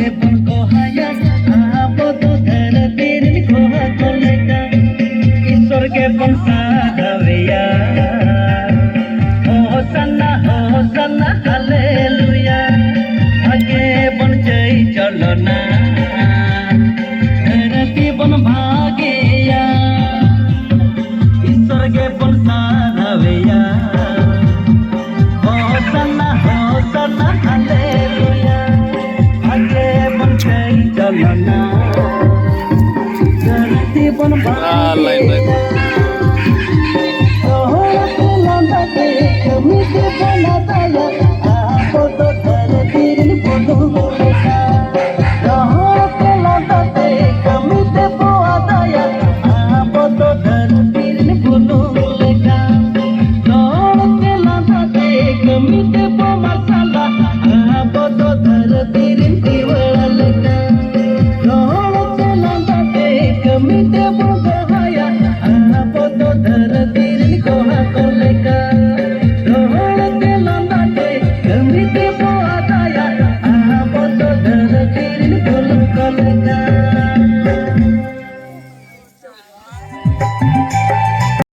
के बन को हाया आप तो धरतीर को कोलेटा ईश्वर के बन साधविया होसन्ना हालेलुया आगे बन जय चलो ना धरती बन भागिया ईश्वर के बन साधविया होसन्ना हालेलुया आगे बन जय चलो ना धरती बन भागिया